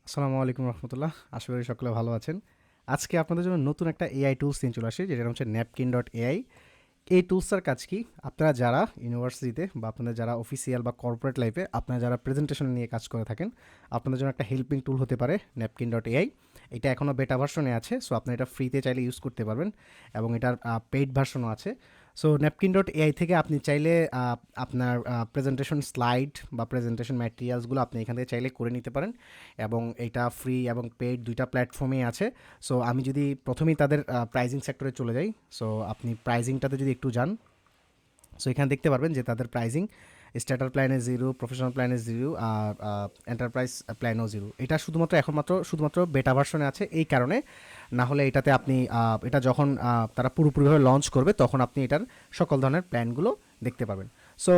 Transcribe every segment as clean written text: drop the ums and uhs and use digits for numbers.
আসসালামু আলাইকুম রহমতুল্লাহ। আশা করি সকলে ভালো আছেন। আজকে আপনাদের জন্য নতুন একটা এআই টুলস নিয়ে চলে আসি, যেটা হচ্ছে ন্যাপকিন ডট এআই। এই টুলসটার কাজ কি? আপনারা যারা ইউনিভার্সিটিতে বা আপনাদের যারা অফিসিয়াল বা কর্পোরেট লাইফে আপনারা যারা প্রেজেন্টেশন নিয়ে কাজ করে থাকেন, আপনাদের জন্য একটা হেল্পিং টুল হতে পারে ন্যাপকিন ডট এআই। এটা এখনও বেটা ভার্সনে আছে, সো আপনি এটা ফ্রিতে চাইলে ইউজ করতে পারবেন, এবং এটার পেইড ভার্সনও আছে। সো ন্যাপকিন ডট এআই থেকে আপনি চাইলে আপনার প্রেজেন্টেশন স্লাইড বা প্রেজেন্টেশন ম্যাটেরিয়ালসগুলো আপনি এখান থেকে চাইলে করে নিতে পারেন, এবং এটা ফ্রি এবং পেইড দুইটা প্ল্যাটফর্মেই আছে। সো আমি যদি প্রথমেই তাদের প্রাইজিং সেক্টরে চলে যাই, সো আপনি প্রাইজিংটাতে যদি একটু যান, সো এখানে দেখতে পারবেন যে তাদের প্রাইজিং স্টার্টার প্ল্যানে 0, প্রফেশনাল প্ল্যানে 0, আর এন্টারপ্রাইজ প্ল্যানও 0। এটা শুধুমাত্র বেটা ভার্সনে আছে এই কারণে। না হলে এটাতে আপনি এটা যখন তারা পুরোপুরিভাবে লঞ্চ করবে তখন আপনি এটার সকল ধরনের প্ল্যানগুলো দেখতে পাবেন। সো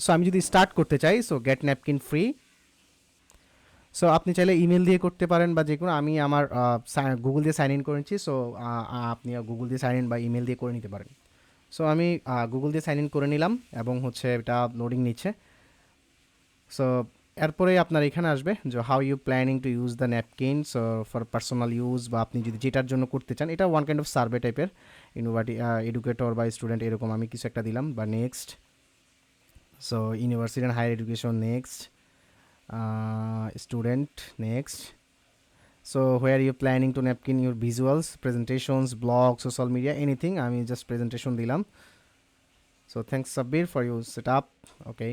সো আমি যদি স্টার্ট করতে চাই, so get napkin free. So আপনি চাইলে ইমেল দিয়ে করতে পারেন বা যে কোনো, আমি আমার গুগল দিয়ে সাইন ইন করেছি। সো আপনি গুগল দিয়ে সাইন ইন বা ইমেল দিয়ে করে নিতে পারেন। সো আমি গুগল দিয়ে সাইন ইন করে নিলাম, এবং হচ্ছে এটা লোডিং নিচ্ছে। সো এরপরে আপনার এখানে আসবে যে how you planning to use the napkin, so for personal use, বা আপনি যদি যেটার জন্য করতে চান, এটা ওয়ান কাইন্ড অফ সার্ভে টাইপের, ইউনিভার্সিটি এডুকেটর বা স্টুডেন্ট এরকম আমি কিছু একটা দিলাম, বা next. So university and higher education next, student next. So where you planning to napkin your visuals, presentations, blogs, social media, anything, আমি জাস্ট প্রেজেন্টেশন দিলাম। So thanks Sabbir for your set up. Okay,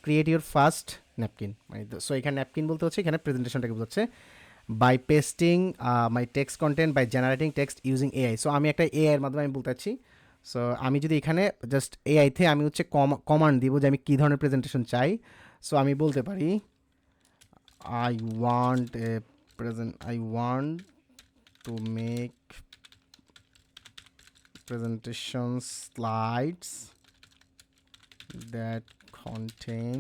create your first napkin, মানে so এখানে napkin বলতে হচ্ছে এখানে প্রেজেন্টেশনটাকে বোঝাচ্ছে। By pasting my text content by generating text using AI. So আমি একটা এআই এর মাধ্যমে আমি বলতে চাচ্ছি। সো আমি যদি এখানে জাস্ট এআই তে আমি হচ্ছে কমান্ড দিব যে আমি কী ধরনের প্রেজেন্টেশন চাই। সো আমি বলতে পারি I want a I want to make presentation slides that contain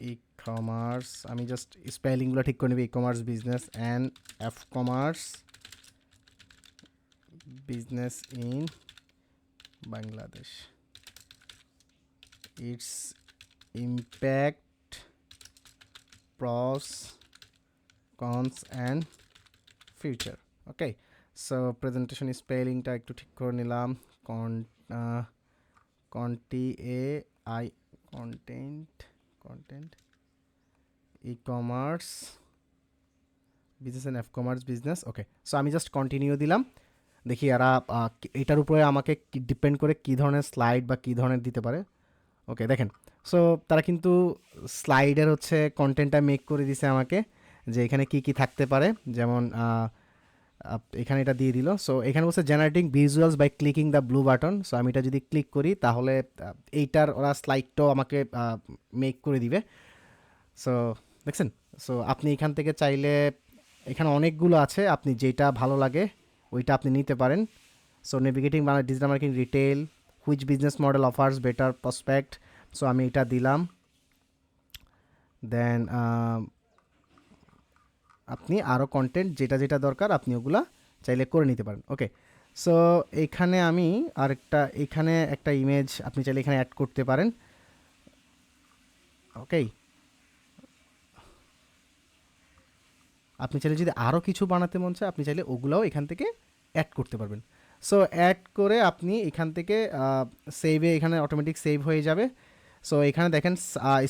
e-commerce, আমি জাস্ট স্পেলিংগুলো ঠিক করে নেব, e-commerce business and f-commerce business in Bangladesh, its impact, pros, cons and future. Okay, so presentation স্পেলিংটা একটু ঠিক করে নিলাম। Con conti A I content content e-commerce business and f-commerce business. Okay, so আমি just continue দিলাম। দেখি এরা এটার উপরে আমাকে ডিপেন্ড করে কী ধরনের স্লাইড বা কী ধরনের দিতে পারে। ওকে, দেখেন। সো তারা কিন্তু স্লাইডের হচ্ছে কন্টেন্টটা মেক করে দিছে আমাকে, যে এখানে কি কি থাকতে পারে। যেমন এখানে এটা দিয়ে দিল। সো এখানে বলছে generating visuals by clicking the blue button. So আমি এটা যদি ক্লিক করি তাহলে এইটার ওরা স্লাইডটাও আমাকে মেক করে দিবে। সো দেখছেন। সো আপনি এখান থেকে চাইলে, এখানে অনেকগুলো আছে, আপনি যেটা ভালো লাগে ওইটা আপনি নিতে পারেন। So navigating Bangla digital marketing retail, which business model offers better prospect. So আমি এটা দিলাম। দেন আপনি আরও কন্টেন্ট যেটা যেটা দরকার আপনি ওগুলা চাইলে করে নিতে পারেন। ওকে, সো এইখানে আমি এখানে একটা ইমেজ আপনি চাইলে এখানে অ্যাড করতে পারেন। ওকে, আপনি চাইলে যদি আরও কিছু বানাতে মন চায় আপনি চাইলে ওগুলাও এখান থেকে অ্যাড করতে পারবেন। সো অ্যাড করে আপনি এখান থেকে সেভে, এখানে অটোমেটিক সেভ হয়ে যাবে। সো এখানে দেখেন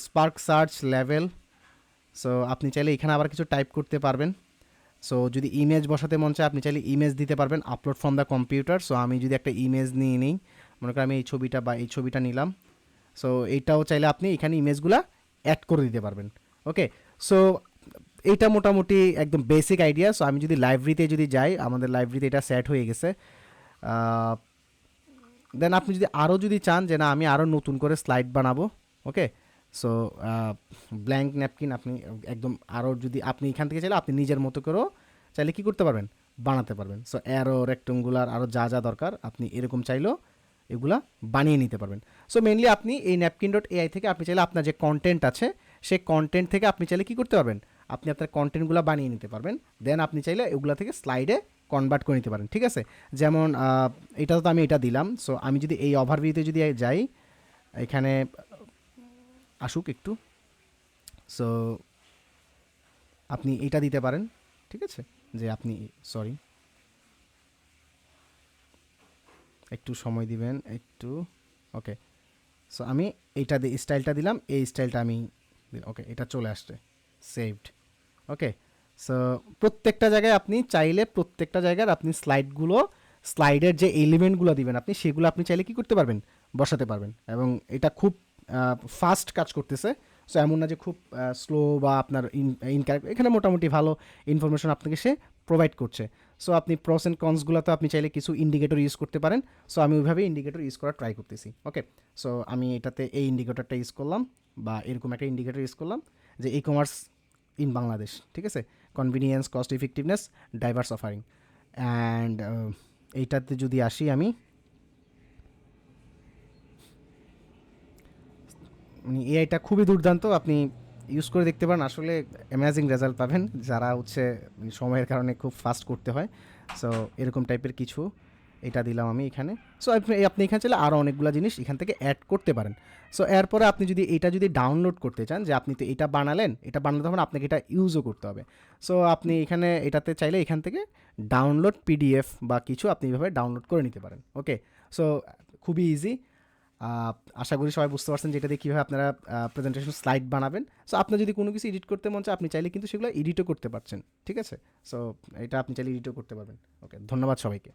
স্পার্ক সার্চ লেভেল। সো আপনি চাইলে এখানে আবার কিছু টাইপ করতে পারবেন। সো যদি ইমেজ বসাতে মন চায় আপনি চাইলে ইমেজ দিতে পারবেন, upload from the computer. So আমি যদি একটা ইমেজ নিয়ে নিই, মনে করি আমি এই ছবিটা বা এই ছবিটা নিলাম। সো এইটাও চাইলে আপনি এখানে ইমেজগুলা অ্যাড করে দিতে পারবেন। ওকে, সো এইটা মোটামুটি একদম বেসিক আইডিয়া। সো আমি যদি লাইব্রেরিতে যদি যাই, আমাদের লাইব্রেরিতে এটা সেট হয়ে গেছে। দেন আপনি যদি আরও যদি চান যে না আমি আরও নতুন করে স্লাইড বানাবো, ওকে, সো ব্ল্যাঙ্ক ন্যাপকিন আপনি একদম আরও যদি আপনি এখান থেকে চাইলে আপনি নিজের মতো করেও চাইলে কী করতে পারবেন, বানাতে পারবেন। সো অ্যারো, রেক্টেঙ্গুলার, আরও যা যা দরকার আপনি এরকম চাইলেও এগুলা বানিয়ে নিতে পারবেন। সো মেনলি আপনি এই ন্যাপকিন ডট এআই থেকে আপনি চাইলে আপনার যে কন্টেন্ট আছে সেই কন্টেন্ট থেকে আপনি চাইলে কী করতে পারবেন, আপনি আপনার কন্টেন্টগুলো বানিয়ে নিতে পারবেন। দেন আপনি চাইলে এগুলো থেকে স্লাইডে কনভার্ট করে নিতে পারেন। ঠিক আছে, যেমন এটা তো আমি এটা দিলাম। সো আমি যদি এই ওভারভিউতে যদি যাই, এখানে আসুক একটু। সো আপনি এটা দিতে পারেন, ঠিক আছে, যে আপনি, সরি একটু সময় দিবেন একটু, ওকে। সো আমি এইটা স্টাইলটা দিলাম, এই স্টাইলটা আমি, ওকে এটা চলে আসছে সেভড। ওকে, সো প্রত্যেকটা জায়গায় আপনি চাইলে প্রত্যেকটা জায়গার আপনি স্লাইডগুলো, স্লাইডের যে এলিমেন্টগুলো দিবেন আপনি, সেগুলো আপনি চাইলে কি করতে পারবেন, বসাতে পারবেন। এবং এটা খুব ফাস্ট কাজ করতেছে। সো এমন না যে খুব স্লো বা আপনার ইনকারেক্ট, এখানে মোটামুটি ভালো ইনফরমেশন আপনাকে সে প্রোভাইড করছে। সো আপনি প্রস অ্যান্ড কনসগুলোতে আপনি চাইলে কিছু ইন্ডিকেটর ইউজ করতে পারেন। সো আমি ওইভাবে ইন্ডিকেটর ইউজ করার ট্রাই করতেছি। ওকে, সো আমি এটাতে এই ইন্ডিকেটরটা ইউজ করলাম, বা এরকম একটা ইন্ডিকেটর ইউজ করলাম যে ই কমার্স ইন বাংলাদেশ, ঠিক আছে, convenience, cost effectiveness, diverse offering. And এইটাতে যদি আসি আমি, মানে এআইটা খুবই দুর্দান্ত, আপনি ইউজ করে দেখতে পারেন, আসলে অ্যামেজিং রেজাল্ট পাবেন। যারা হচ্ছে সময়ের কারণে খুব ফাস্ট করতে হয়, সো এরকম টাইপের কিছু এটা দিলাম আমি এখানে। সো আপনি এখানে চাইলে আরও অনেকগুলো জিনিস এখান থেকে অ্যাড করতে পারেন। সো এরপরে আপনি যদি এটা যদি ডাউনলোড করতে চান, যে আপনি তো এটা বানালেন, এটা বানাতে হবে আপনাকে এটা ইউজও করতে হবে। সো আপনি এখানে এটাতে চাইলে এখান থেকে ডাউনলোড পিডিএফ বা কিছু আপনি এভাবে ডাউনলোড করে নিতে পারেন। ওকে, সো খুবই ইজি। আশা করি সবাই বুঝতে পারছেন যে এটা দিয়ে কীভাবে আপনারা প্রেজেন্টেশন স্লাইড বানাবেন। সো আপনার যদি কোনো কিছু এডিট করতে মন চায়, আপনি চাইলে কিন্তু সেগুলো এডিটও করতে পারছেন, ঠিক আছে। সো এটা আপনি চাইলে এডিটও করতে পারবেন। ওকে, ধন্যবাদ সবাইকে।